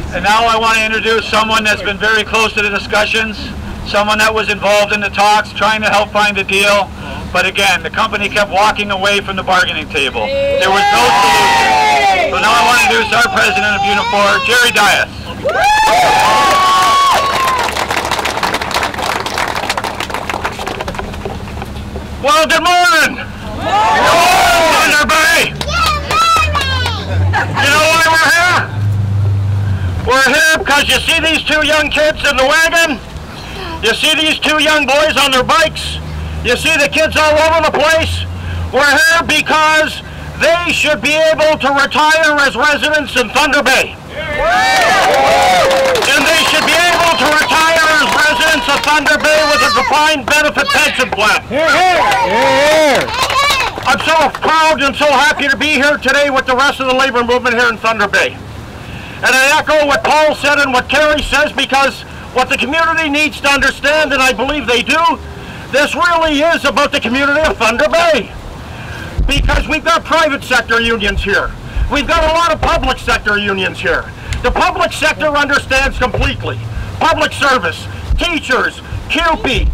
And now I want to introduce someone that's been very close to the discussions, someone that was involved in the talks, trying to help find a deal. But again, the company kept walking away from the bargaining table. There was no solution. So now I want to introduce our president of Unifor, Jerry Dias. Well, good morning. Good morning, everybody. You know why we're here? We're here because you see these two young kids in the wagon? You see these two young boys on their bikes? You see the kids all over the place? We're here because they should be able to retire as residents in Thunder Bay. And they should be able to retire as residents of Thunder Bay with a defined benefit pension plan. I'm so proud and so happy to be here today with the rest of the labor movement here in Thunder Bay. And I echo what Paul said and what Kerry says, because what the community needs to understand, and I believe they do, this really is about the community of Thunder Bay. Because we've got private sector unions here. We've got a lot of public sector unions here. The public sector understands completely. Public service, teachers, QP,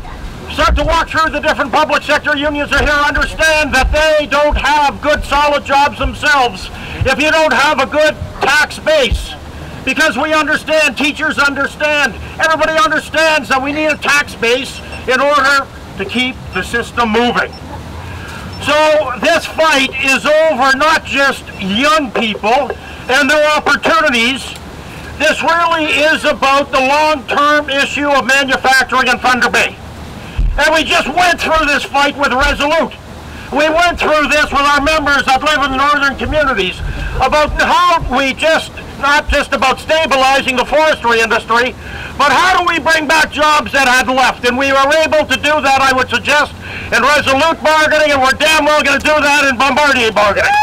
start to walk through the different public sector unions are here, understand that they don't have good solid jobs themselves if you don't have a good tax base. Because we understand, teachers understand, everybody understands that we need a tax base in order to keep the system moving. So this fight is over not just young people and their opportunities. This really is about the long-term issue of manufacturing in Thunder Bay. And we just went through this fight with Resolute. We went through this with our members that live in the northern communities about how we not just about stabilizing the forestry industry, but how do we bring back jobs that had left? And we were able to do that, I would suggest, in Resolute bargaining, and we're damn well going to do that in Bombardier bargaining.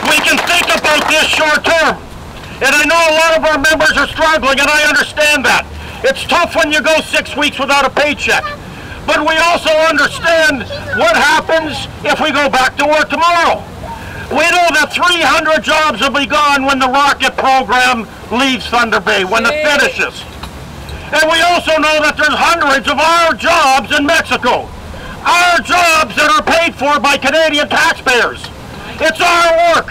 We can think about this short term. And I know a lot of our members are struggling, and I understand that. It's tough when you go 6 weeks without a paycheck. But we also understand what happens if we go back to work tomorrow. We know that 300 jobs will be gone when the rocket program leaves Thunder Bay, when it finishes. And we also know that there's hundreds of our jobs in Mexico. Our jobs that are paid for by Canadian taxpayers. It's our work.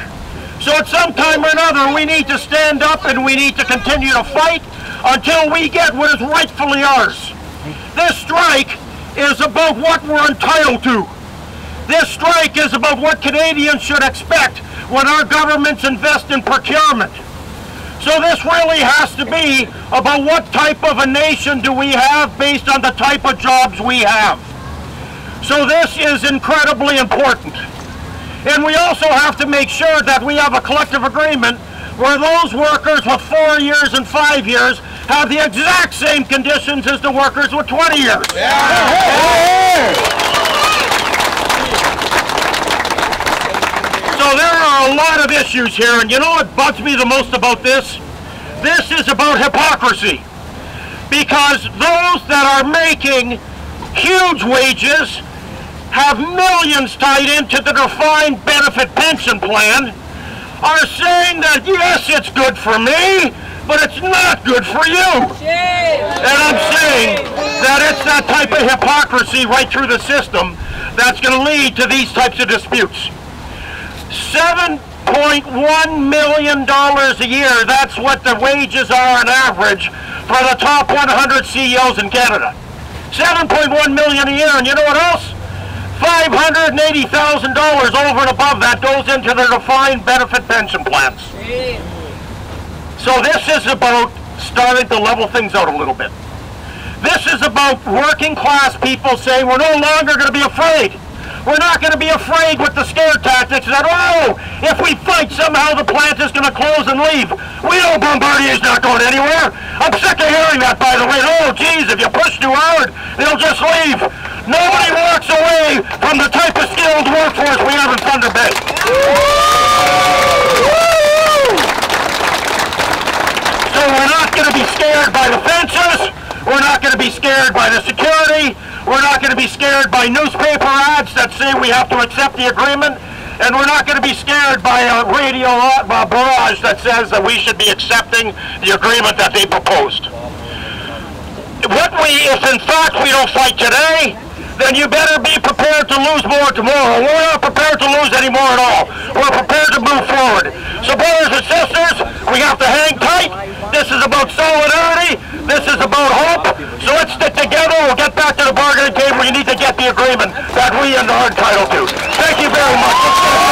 So at some time or another, we need to stand up and we need to continue to fight until we get what is rightfully ours. This strike is about what we're entitled to. This strike is about what Canadians should expect when our governments invest in procurement. So this really has to be about what type of a nation do we have based on the type of jobs we have. So this is incredibly important. And we also have to make sure that we have a collective agreement where those workers with 4 years and 5 years have the exact same conditions as the workers with 20 years. So there are a lot of issues here, and you know what bugs me the most about this? This is about hypocrisy. Because those that are making huge wages have millions tied into the defined benefit pension plan are saying that yes, it's good for me, but it's not good for you. And I'm saying that it's that type of hypocrisy right through the system that's going to lead to these types of disputes. $7.1 million a year, that's what the wages are on average for the top 100 CEOs in Canada. $7.1 million a year, and you know what else? $580,000 over and above that goes into the defined benefit pension plans. So this is about starting to level things out a little bit. This is about working class people saying we're no longer going to be afraid. We're not going to be afraid with the scare tactics that, oh, if we fight somehow the plant is going to close and leave. We know Bombardier's not going anywhere. I'm sick of hearing that, by the way. Oh, geez, if you push too hard, they'll just leave. Nobody walks away from the type of skilled workforce we have in Thunder Bay. So we're not going to be scared by the fences. We're not going to be scared by the security. We're not going to be scared by newspaper ads that say we have to accept the agreement. And we're not going to be scared by a radio barrage that says that we should be accepting the agreement that they proposed. If in fact we don't fight today, then you better be prepared to lose more tomorrow. We're not prepared to lose any more at all. We're prepared to move forward. So brothers and sisters, we have to hang tight. This is about solidarity. This is about hope. So let's stick together. We'll get back to the bargaining table. You need to get the agreement that we are entitled to. Thank you very much.